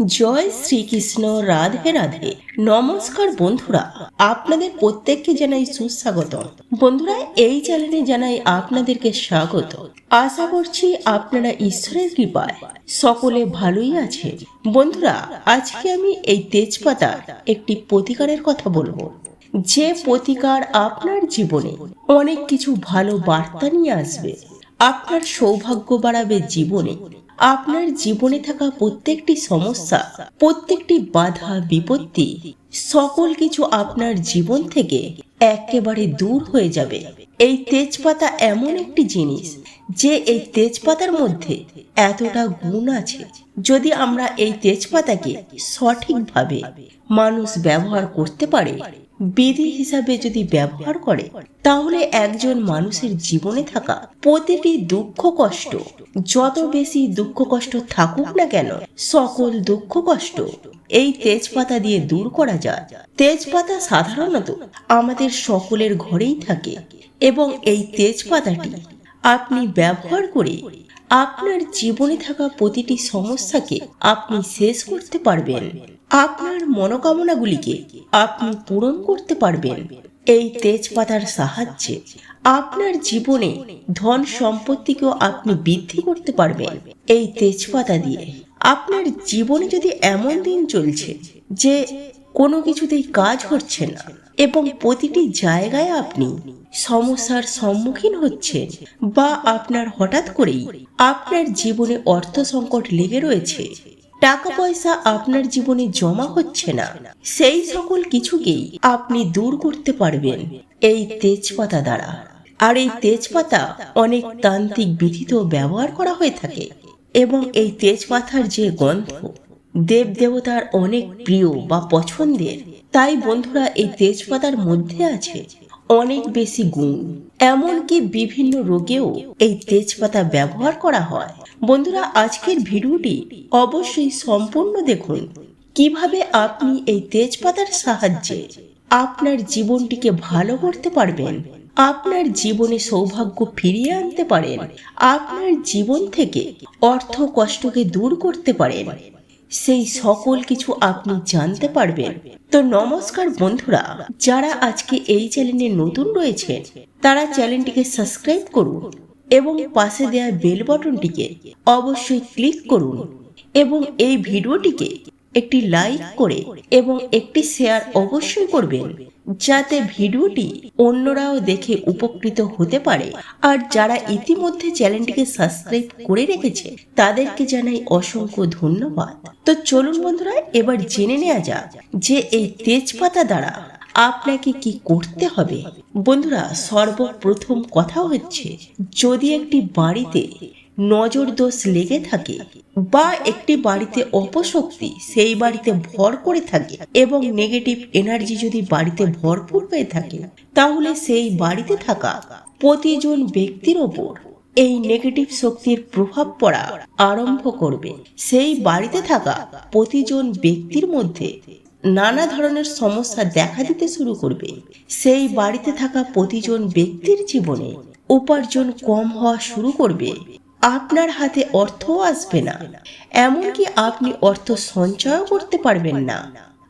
জয় শ্রীকৃষ্ণ। রাধে রাধে। নমস্কার বন্ধুরা, আপনাদের প্রত্যেককে জানাই সুস্বাগত। বন্ধুরা, এই চ্যানেলে জানাই আপনাদেরকে স্বাগত। আশা করছি আপনারা ঈশ্বরের কৃপায় সকলে ভালোই আছে। বন্ধুরা, আজকে আমি এই তেজপাতার একটি প্রতিকারের কথা বলবো, যে প্রতিকার আপনার জীবনে অনেক কিছু ভালো বার্তা নিয়ে আসবে। আপনার সৌভাগ্য বাড়াবে জীবনে। আপনার জীবনে থাকা প্রত্যেকটি সমস্যা, প্রত্যেকটি বাধা বিপত্তি, সকল কিছু আপনার জীবন থেকে একেবারে দূর হয়ে যাবে। এই তেজপাতা এমন একটি জিনিস যে এই তেজপাতার মধ্যে এতটা গুণ আছে, যদি আমরা এই তেজপাতাকে সঠিকভাবে মানুষ ব্যবহার করতে পারে, বিধি হিসাবে যদি ব্যবহার করে, তাহলে একজন মানুষের জীবনে থাকা প্রতিটি দুঃখ কষ্ট, যত বেশি দুঃখ কষ্ট থাকুক না কেন, সকল দুঃখ কষ্ট এই তেজপাতা দিয়ে দূর করা যায়। তেজপাতা সাধারণত আমাদের সকলের ঘরেই থাকে এবং এই তেজপাতাটি আপনি ব্যবহার করে আপনার জীবনে থাকা প্রতিটি সমস্যাকে আপনি শেষ করতে পারবেন। আপনার মনোকামনাগুলিকে আপনি পূরণ করতে পারবেন। এই তেজপাতার সাহায্যে আপনার জীবনে ধন সম্পত্তিকেও আপনি বৃদ্ধি করতে পারবেন। এই তেজপাতা দিয়ে আপনার জীবনে যদি এমন দিন চলছে যে কোনো কিছুতেই কাজ হচ্ছে না এবং প্রতিটি জায়গায় আপনি সমস্যার সম্মুখীন হচ্ছেন, বা আপনার হঠাৎ করেই আপনার জীবনে অর্থ সংকট লেগে রয়েছে, টাকা পয়সা আপনার জীবনে জমা হচ্ছে না, সেই সকল কিছুকেই আপনি দূর করতে পারবেন এই তেজপাতা দ্বারা। আর এই তেজপাতা অনেক তান্ত্রিক বিধিতেও ব্যবহার করা হয়ে থাকে এবং এই তেজপাতার যে গন্ধ দেব দেবতার অনেক প্রিয় বা পছন্দের। তাই বন্ধুরা, এই তেজপাতার মধ্যে আছে অনেক বেশি গুণ, এমনকি বিভিন্ন রোগেও এই তেজপাতা ব্যবহার করা হয়। বন্ধুরা, আজকের ভিডিওটি অবশ্যই সম্পূর্ণ দেখুন, কিভাবে আপনি এই তেজপাতার সাহায্যে আপনার জীবনটিকে ভালো করতে পারবেন, আপনার জীবনে সৌভাগ্য ফিরিয়ে আনতে পারেন, আপনার জীবন থেকে অর্থ কষ্টকে দূর করতে পারেন, সেই সকল কিছু আপনি জানতে পারবেন। তো নমস্কার বন্ধুরা, যারা আজকে এই চ্যানেলে নতুন রয়েছেন তারা চ্যানেলটিকে সাবস্ক্রাইব করুন এবং পাশে দেওয়া বেল বাটনটিকে অবশ্যই ক্লিক করুন এবং এই ভিডিওটিকে একটি লাইক করে এবং একটি শেয়ার অবশ্যই করবেন, যাতে ভিডিওটি অন্যরাও দেখে উপকৃত হতে পারে। আর যারা ইতিমধ্যে চ্যানেলটিকে সাবস্ক্রাইব করে রেখেছে তাদেরকে জানাই অসংখ্য ধন্যবাদ। তো চলুন বন্ধুরা, এবার জেনে নেওয়া যাক যে এই তেজপাতা দ্বারা আপনাকে কি করতে হবে। বন্ধুরা, সর্বপ্রথম কথা হচ্ছে, যদি একটি বাড়িতে নজর দোষ লেগে থাকে বা একটি বাড়িতে অপশক্তি সেই বাড়িতে ভর করে থাকে এবং নেগেটিভ এনার্জি যদি বাড়িতে ভরপুর হয়ে থাকে, তাহলে সেই বাড়িতে থাকা প্রতিজন ব্যক্তির ওপর এই নেগেটিভ শক্তির প্রভাব পড়া আরম্ভ করবে। সেই বাড়িতে থাকা প্রতিজন ব্যক্তির মধ্যে নানা ধরনের সমস্যা দেখা দিতে শুরু করবে। সেই বাড়িতে থাকা প্রতিজন ব্যক্তির জীবনে উপার্জন কম হওয়া শুরু করবে। আপনার হাতে অর্থ আসবে না, এমনকি আপনি অর্থ সঞ্চয় করতে পারবেন না।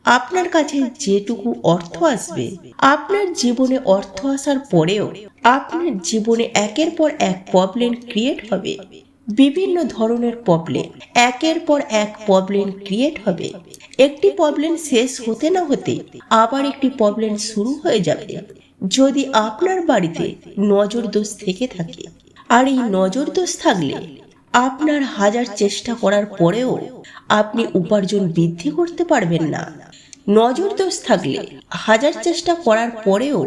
আপনার কাছে যেটুকু অর্থ আসবে, আপনার জীবনে অর্থ আসার পরেও আপনার জীবনে একের পর এক প্রবলেম ক্রিয়েট হবে। বিভিন্ন ধরনের প্রবলেম, একের পর এক প্রবলেম ক্রিয়েট হবে। একটি প্রবলেম শেষ হতে না হতে আবার একটি প্রবলেম শুরু হয়ে যাবে, যদি আপনার বাড়িতে নজর দোষ থেকে থাকে। আর এই নজর দোষ থাকলে আপনার হাজার চেষ্টা করার পরেও আপনি উপার্জন বৃদ্ধি করতে পারবেন না। নজর দোষ থাকলে হাজার চেষ্টা করার পরেও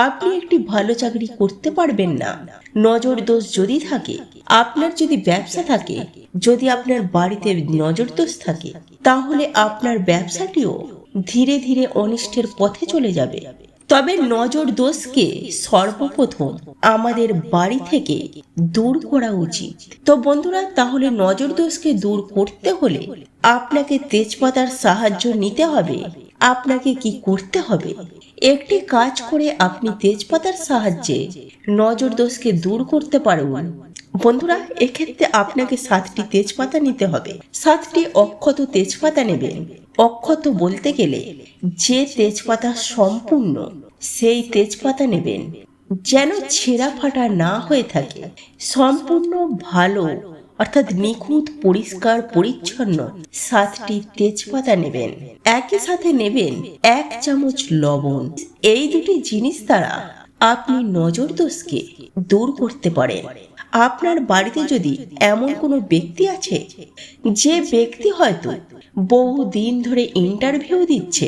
আপনি একটি ভালো চাকরি করতে পারবেন না। নজর দোষ যদি থাকে, আপনার যদি ব্যবসা থাকে, যদি আপনার বাড়িতে নজর দোষ থাকে, তাহলে আপনার ব্যবসাটিও ধীরে ধীরে অনিষ্টের পথে চলে যাবে। তবে নজর দোষকে সর্বপ্রথম আমাদের বাড়ি থেকে দূর করা উচিত। তো বন্ধুরা, তাহলে নজর দোষকে দূর করতে হলে আপনাকে তেজপাতার সাহায্য নিতে হবে। আপনাকে কি করতে হবে, একটি কাজ করে আপনি তেজপাতার সাহায্যে নজর দোষকে দূর করতে পারবেন। বন্ধুরা, এক্ষেত্রে আপনাকে 7টি তেজপাতা নিতে হবে। 7টি অক্ষত তেজপাতা নেবেন। অক্ষত বলতে গেলে যে তেজপাতা সম্পূর্ণ সেই তেজপাতা নেবেন, যেন ছেঁড়া ফাটা না হয়ে থাকে। সম্পূর্ণ ভালো অর্থাৎ নিখুঁত পরিষ্কার পরিচ্ছন্ন 7টি তেজপাতা নেবেন। একই সাথে নেবেন 1 চামচ লবণ। এই দুটি জিনিস দ্বারা আপনি নজর দোষকে দূর করতে পারেন। আপনার বাড়িতে যদি এমন কোনো ব্যক্তি আছে, যে ব্যক্তি হয়তো বহুদিন ধরে ইন্টারভিউ দিচ্ছে,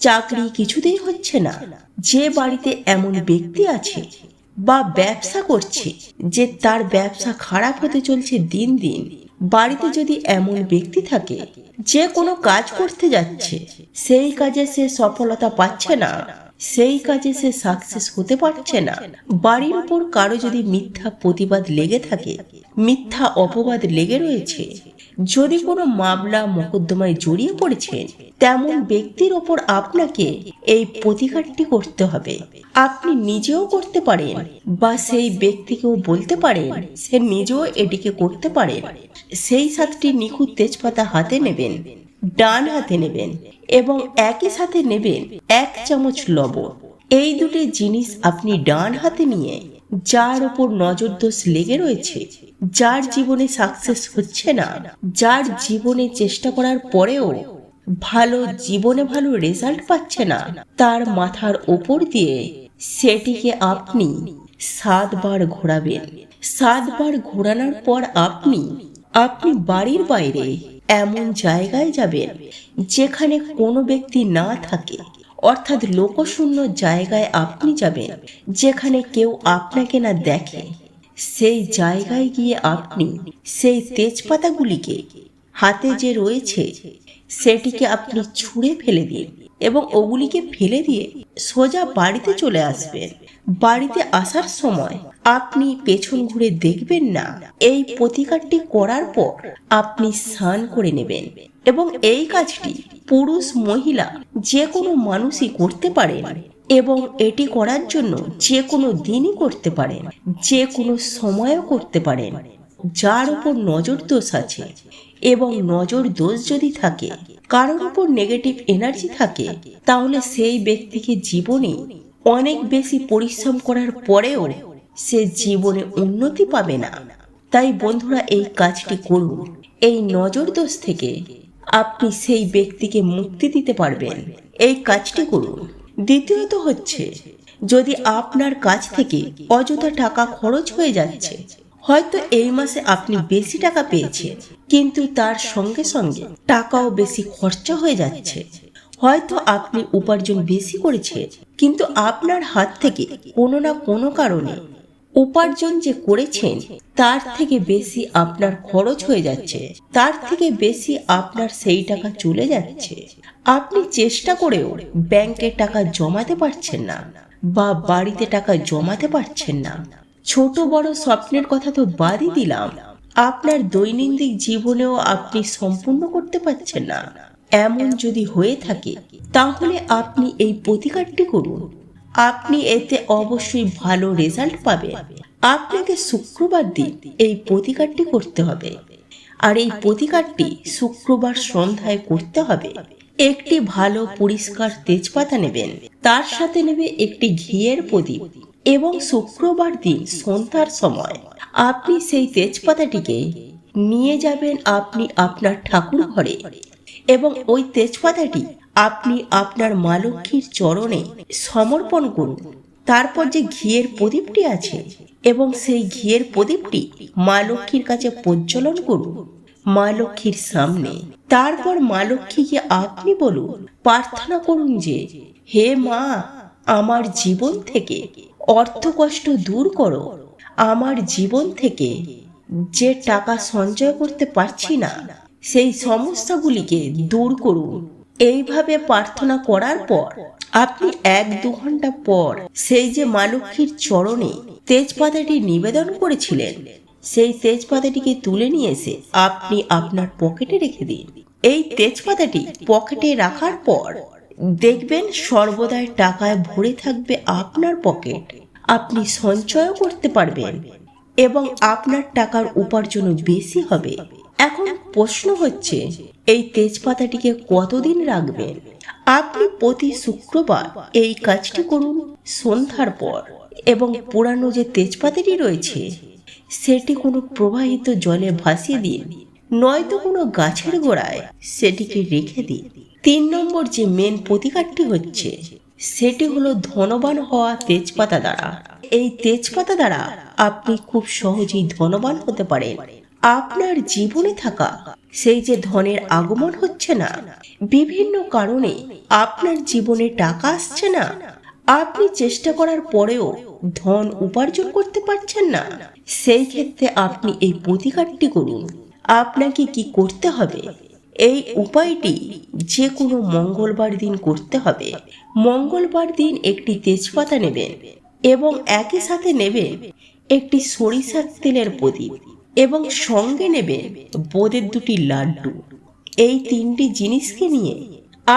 চাকরি কিছুতেই হচ্ছে না, যে বাড়িতে এমন ব্যক্তি আছে বা ব্যবসা করছে যে তার ব্যবসা খারাপ হতে চলছে দিন দিন, বাড়িতে যদি এমন ব্যক্তি থাকে যে কোনো কাজ করতে যাচ্ছে, সেই কাজে সে সফলতা পাচ্ছে না, সেই কাজে সে সাকসেস হতে পারছে না, বাড়ির উপর কারো যদি মিথ্যা প্রতিবাদ লেগে থাকে, মিথ্যা অপবাদ লেগে রয়েছে, যদি কোনো মামলা মোকদ্দমায় জড়িয়ে পড়েছেন, তেমন ব্যক্তির ওপর আপনাকে এই প্রতিকারটি করতে হবে। আপনি নিজেও করতে পারেন বা সেই ব্যক্তিকেও বলতে পারেন সে নিজেও এটিকে করতে পারেন। সেই 7টি নিখুঁত তেজপাতা হাতে নেবেন, ডান হাতে নেবেন এবং একই সাথে নেবেন 1 চামচ লবণ। এই দুটি জিনিস আপনি ডান হাতে নিয়ে যার উপর নজর দোষ লেগে রয়েছে, যার জীবনে সাকসেস হচ্ছে না, যার জীবনে চেষ্টা করার পরেও ভালো রেজাল্ট পাচ্ছে না, তার মাথার উপর দিয়ে সেটিকে আপনি 7 বার ঘোরাবেন। 7 বার ঘোরানোর পর আপনি বাড়ির বাইরে এমন জায়গায় যাবেন যেখানে কোনো ব্যক্তি না থাকে, অর্থাৎ লোকশূন্য জায়গায় আপনি যাবেন, যেখানে কেউ আপনাকে না দেখে। সেই জায়গায় গিয়ে আপনি সেই তেজপাতাগুলিকে হাতে যে রয়েছে সেটিকে আপনি ছুঁড়ে ফেলে দিন এবং ওগুলিকে ফেলে দিয়ে সোজা বাড়িতে চলে আসবেন। বাড়িতে আসার সময় আপনি পেছন ঘুরে দেখবেন না। এই প্রতিকারটি করার পর আপনি স্নান করে নেবেন এবং এই কাজটি পুরুষ মহিলা যে কোনো মানুষই করতে পারেন এবং এটি করার জন্য যে কোনো দিনই করতে পারেন, যে কোনো সময়ও করতে পারেন। যার উপর নজর দোষ আছে এবং নজর দোষ যদি থাকে, কারোর উপর নেগেটিভ এনার্জি থাকে, তাহলে সেই ব্যক্তিকে জীবনে অনেক বেশি পরিশ্রম করার পরেও সে জীবনে উন্নতি পাবে না। তাই বন্ধুরা, এই কাজটি করুন। এই নজর দোষ থেকে আপনি সেই ব্যক্তিকে মুক্তি দিতে পারবেন। এই কাজটি করুন। দ্বিতীয়ত হচ্ছে, যদি আপনার কাছ থেকে অযথা টাকা খরচ হয়ে যাচ্ছে, হয়তো এই মাসে আপনি বেশি টাকা পেয়েছেন কিন্তু তার সঙ্গে সঙ্গে টাকাও বেশি খরচা হয়ে যাচ্ছে, হয়তো আপনি উপার্জন বেশি করেছেন কিন্তু আপনার হাত থেকে কোনো না কোনো কারণে উপার্জন যে করেছেন তার থেকে বেশি আপনার খরচ হয়ে যাচ্ছে, তার থেকে বেশি আপনার সেই টাকা চলে যাচ্ছে। আপনি চেষ্টা করেও ব্যাংকে টাকা জমাতে পারছেন না বা বাড়িতে টাকা জমাতে পারছেন না। ছোট বড় স্বপ্নের কথা তো বাদই দিলাম, আপনার দৈনন্দিন জীবনেও আপনি সম্পূর্ণ করতে পারছেন না। এমন যদি হয়ে থাকে তাহলে আপনি এই প্রতিকারটি করুন। আপনি এতে অবশ্যই ভালো রেজাল্ট পাবেন। আপনাকে শুক্রবার দিন এই প্রতিকারটি করতে হবে, আর এই প্রতিকারটি শুক্রবার সন্ধ্যায় করতে হবে। একটি ভালো পরিষ্কার তেজপাতা নেবেন, তার সাথে নেবে একটি ঘিয়ের প্রদীপ এবং শুক্রবার দিন সন্ধ্যার সময় আপনি সেই তেজপাতাটিকে নিয়ে যাবেন আপনি আপনার ঠাকুর ঘরে এবং ওই তেজপাতাটি আপনি আপনার মা লক্ষ্মীর চরণে সমর্পণ করুন। তারপর যে ঘিয়ের প্রদীপটি আছে এবং সেই ঘিয়ের প্রদীপটি মা লক্ষ্মীর কাছে প্রজ্বলন করুন মা লক্ষ্মীর সামনে। তারপর মা লক্ষ্মীকে আপনি বলুন, প্রার্থনা করুন যে হে মা, আমার জীবন থেকে অর্থ কষ্ট দূর করো, আমার জীবন থেকে যে টাকা সঞ্চয় করতে পারছি না সেই সমস্যাগুলিকে দূর করুন। এইভাবে প্রার্থনা করার পর আপনি 1-2 ঘন্টা পর সেই যে মা লক্ষ্মীর চরণে তেজপাতাটি নিবেদন করেছিলেন সেই তেজপাতাটিকে তুলে নিয়ে এসে আপনি আপনার পকেটে রেখে দিন। এই তেজপাতাটি পকেটে রাখার পর দেখবেন সর্বদাই টাকায় ভরে থাকবে আপনার পকেট। আপনি সঞ্চয়ও করতে পারবেন এবং আপনার টাকার উপার্জন বেশি হবে। এখন প্রশ্ন হচ্ছে, এই তেজপাতাটিকে কতদিন রাখবেন? আপনি প্রতি শুক্রবার এই কাজটি করুন সন্ধ্যার পর, এবং পুরানো যে তেজপাতাটি রয়েছে সেটি কোনো প্রবাহিত জলে ভাসিয়ে দিন, নয়তো কোনো গাছের গোড়ায় সেটিকে রেখে দিন। 3 নম্বর যে মেন প্রতিকারটি হচ্ছে সেটি হলো ধনবান হওয়া তেজপাতা দ্বারা। এই তেজপাতা দ্বারা আপনি খুব সহজেই ধনবান হতে পারেন। আপনার জীবনে থাকা সেই যে ধনের আগমন হচ্ছে না, বিভিন্ন কারণে আপনার জীবনে টাকা আসছে না, আপনি চেষ্টা করার পরেও ধন উপার্জন করতে পারছেন না, সেই ক্ষেত্রে আপনি এই প্রতিকারটি করুন। আপনাকে কি করতে হবে? এই উপায়টি যে কোনো মঙ্গলবার দিন করতে হবে। মঙ্গলবার দিন একটি তেজপাতা নেবেন এবং একই সাথে নেবেন একটি সরিষার তেলের প্রদীপ এবং সঙ্গে নেবেন বোঁদের 2টি লাড্ডু। এই 3টি জিনিসকে নিয়ে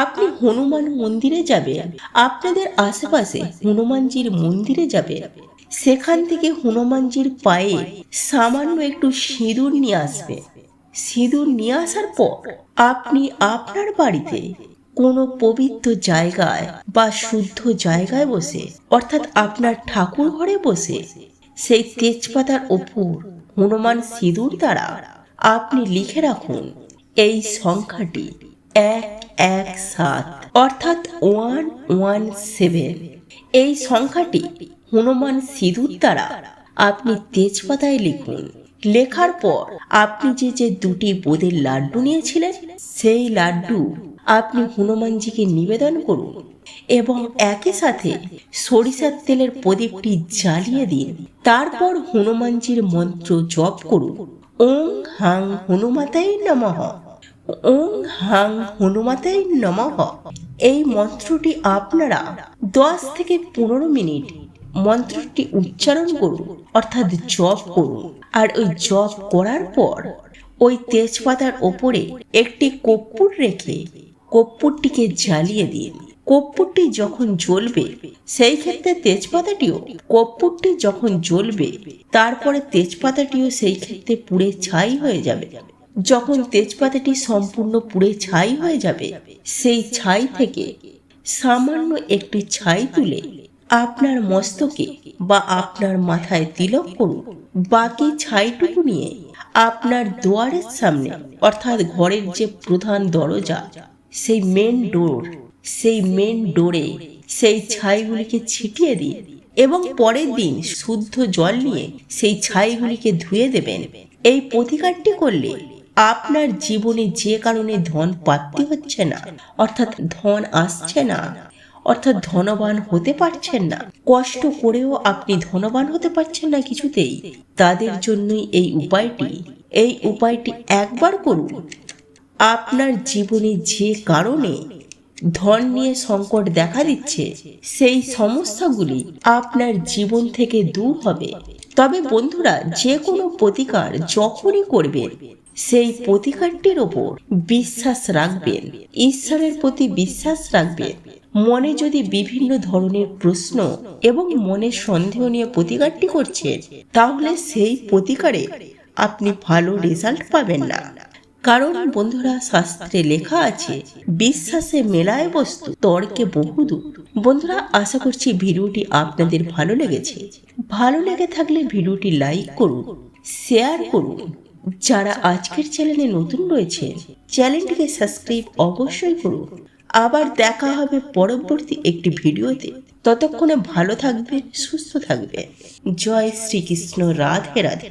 আপনি হনুমান মন্দিরে যাবেন। আপনাদের আশেপাশে হনুমানজির মন্দিরে যাবেন, সেখান থেকে হনুমানজির পায়ে সামান্য একটু সিঁদুর নিয়ে আসবেন। সিঁদুর নিয়ে আসার পর আপনি আপনার বাড়িতে কোনো পবিত্র জায়গায় বা শুদ্ধ জায়গায় বসে, অর্থাৎ আপনার ঠাকুর ঘরে বসে, সেই তেজপাতার ওপর হনুমান সিঁদুর দ্বারা আপনি লিখে রাখুন এই সংখ্যাটি 117, অর্থাৎ 117। এই সংখ্যাটি হনুমান সিঁদুর দ্বারা আপনি তেজপাতায় লিখুন। লেখার পর আপনি যে 2টি বোঁদের লাড্ডু নিয়েছিলেন সেই লাড্ডু আপনি হনুমানজিকে নিবেদন করুন এবং একই সাথে সরিষার তেলের প্রদীপটি জ্বালিয়ে দিন। তারপর হনুমানজির মন্ত্র জপ করুন, ওং হাং হনুমাতাই নমঃ, ওং হাং হনুমাতাই নমঃ। এই মন্ত্রটি আপনারা 10 থেকে 15 মিনিট মন্ত্রটি উচ্চারণ করুন, অর্থাৎ জপ করুন। আর ওই জপ করার পর ওই তেজপাতার ওপরে একটি কর্পূর রেখে কর্পূরটিকে জ্বালিয়ে দিন। কর্পূরটি যখন জ্বলবে, সেই ক্ষেত্রে তেজপাতাটিও, কর্পূরটি যখন জ্বলবে তারপরে তেজপাতাটিও সেই ক্ষেত্রে পুড়ে ছাই হয়ে যাবে। যখন তেজপাতাটি সম্পূর্ণ পুড়ে ছাই হয়ে যাবে, সেই ছাই থেকে সামান্য একটি ছাই তুলে আপনার মস্তকে বা আপনার মাথায় তিলক করুন। বাকি ছাইটুকু নিয়ে আপনার দুয়ারের সামনে, অর্থাৎ ঘরের যে প্রধান দরজা, সেই মেন ডোরে সেই ছাইগুলিকে ছিটিয়ে দিন এবং পরের দিন শুদ্ধ জল নিয়ে সেই ছাইগুলিকে ধুয়ে দেবেন। এই প্রতিকারটি করলে আপনার জীবনে যে কারণে ধন প্রাপ্তি হচ্ছে না, অর্থাৎ ধন আসছে না, অর্থাৎ ধনবান হতে পারছেন না, কষ্ট করেও আপনি ধনবান হতে পারছেন না কিছুতেই, তাদের জন্যই এই উপায়টি একবার করুন। আপনার জীবনে যে কারণে ধন নিয়ে সংকট দেখা দিচ্ছে, সেই সমস্যাগুলি আপনার জীবন থেকে দূর হবে। তবে বন্ধুরা, যে কোনো প্রতিকার যখনই করবেন, সেই প্রতিকারটির ওপর বিশ্বাস রাখবেন, ঈশ্বরের প্রতি বিশ্বাস রাখবেন। মনে যদি বিভিন্ন ধরনের প্রশ্ন এবং মনে সন্দেহ নিয়ে প্রতিকারটি করছেন, তাহলে সেই প্রতিকারে আপনি ভালো রেজাল্ট পাবেন না। কারণ বন্ধুরা, শাস্ত্রে লেখা আছে, বিশ্বাসে মেলায় বস্তু, তর্কে বহুদূর। বন্ধুরা, আশা করছি ভিডিওটি আপনাদের ভালো লেগেছে। ভালো লেগে থাকলে ভিডিওটি লাইক করুন, শেয়ার করুন। যারা আজকের চ্যানেলে নতুন রয়েছে, চ্যানেলটিকে সাবস্ক্রাইব অবশ্যই করুন। আবার দেখা হবে পরবর্তী একটি ভিডিওতে। ততক্ষণে ভালো থাকবেন, সুস্থ থাকবেন। জয় শ্রীকৃষ্ণ। রাধে রাধে।